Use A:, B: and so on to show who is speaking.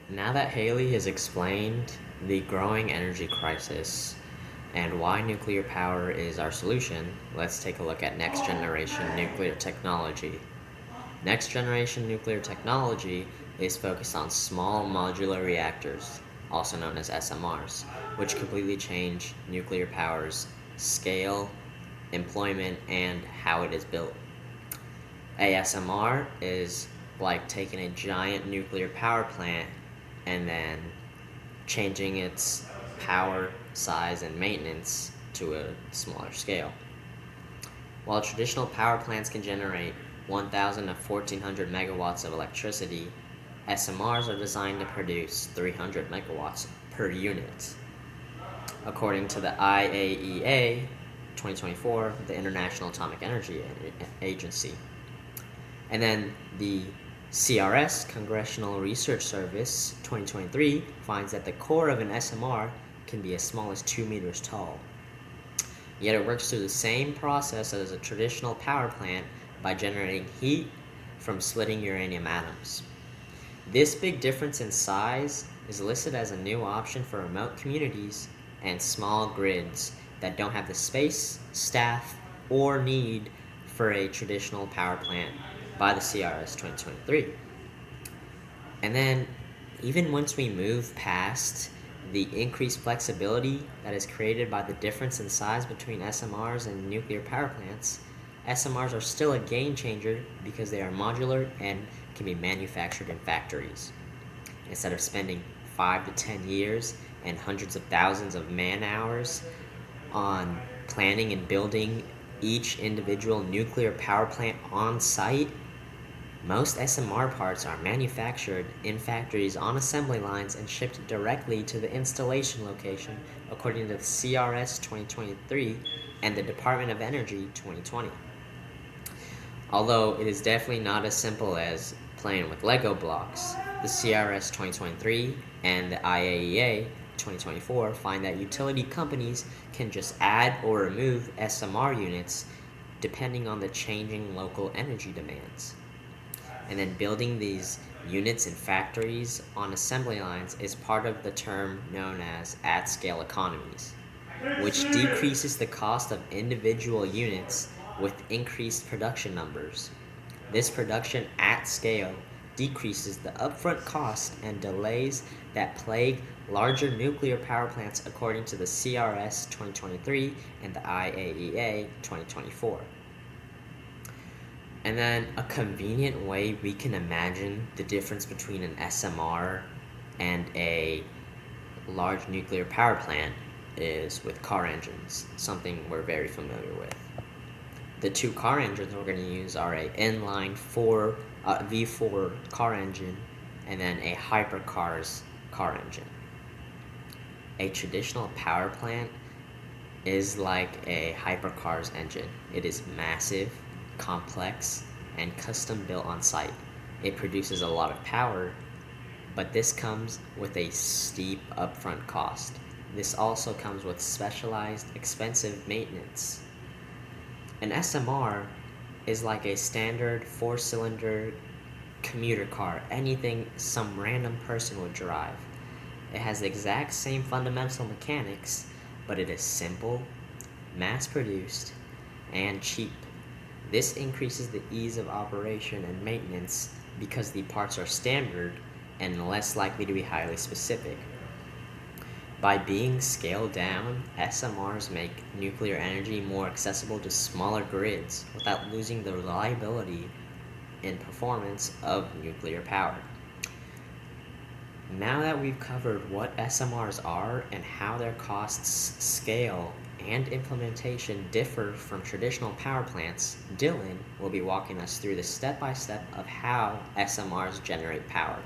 A: Now that Haley has explained the growing energy crisis and why nuclear power is our solution, let's take a look at next generation nuclear technology. Next generation nuclear technology is focused on small modular reactors, also known as SMRs, which completely change nuclear power's scale, employment, and how it is built. ASMR is like taking a giant nuclear power plant and then changing its power, size, and maintenance to a smaller scale. While traditional power plants can generate 1,000 to 1,400 megawatts of electricity, SMRs are designed to produce 300 megawatts per unit. According to the IAEA 2024, the International Atomic Energy Agency. And then the CRS, Congressional Research Service 2023, finds that the core of an SMR can be as small as 2 meters tall. Yet it works through the same process as a traditional power plant by generating heat from splitting uranium atoms. This big difference in size is listed as a new option for remote communities and small grids that don't have the space, staff, or need for a traditional power plant by the CRS 2023. And then, even once we move past the increased flexibility that is created by the difference in size between SMRs and nuclear power plants, SMRs are still a game changer because they are modular and can be manufactured in factories. Instead of spending 5 to 10 years and hundreds of thousands of man hours on planning and building each individual nuclear power plant on site, most SMR parts are manufactured in factories on assembly lines and shipped directly to the installation location according to the CRS 2023 and the Department of Energy 2020. Although it is definitely not as simple as playing with Lego blocks, the CRS 2023 and the IAEA 2024 find that utility companies can just add or remove SMR units depending on the changing local energy demands. And then building these units in factories on assembly lines is part of the term known as at-scale economies, which decreases the cost of individual units with increased production numbers. This production at scale decreases the upfront cost and delays that plague larger nuclear power plants according to the CRS 2023 and the IAEA 2024. And then a convenient way we can imagine the difference between an SMR and a large nuclear power plant is with car engines, something we're very familiar with. The two car engines we're going to use are a inline V4 car engine and then a hypercars car engine. A traditional power plant is like a hypercars engine. It is massive, complex, and custom built on site. It produces a lot of power, but this comes with a steep upfront cost. This also comes with specialized, expensive maintenance. An SMR is like a standard 4-cylinder commuter car, anything some random person would drive. It has the exact same fundamental mechanics, but it is simple, mass-produced, and cheap. This increases the ease of operation and maintenance because the parts are standard and less likely to be highly specific. By being scaled down, SMRs make nuclear energy more accessible to smaller grids without losing the reliability and performance of nuclear power. Now that we've covered what SMRs are and how their costs, scale, and implementation differ from traditional power plants, Dylan will be walking us through the step-by-step of how SMRs generate power.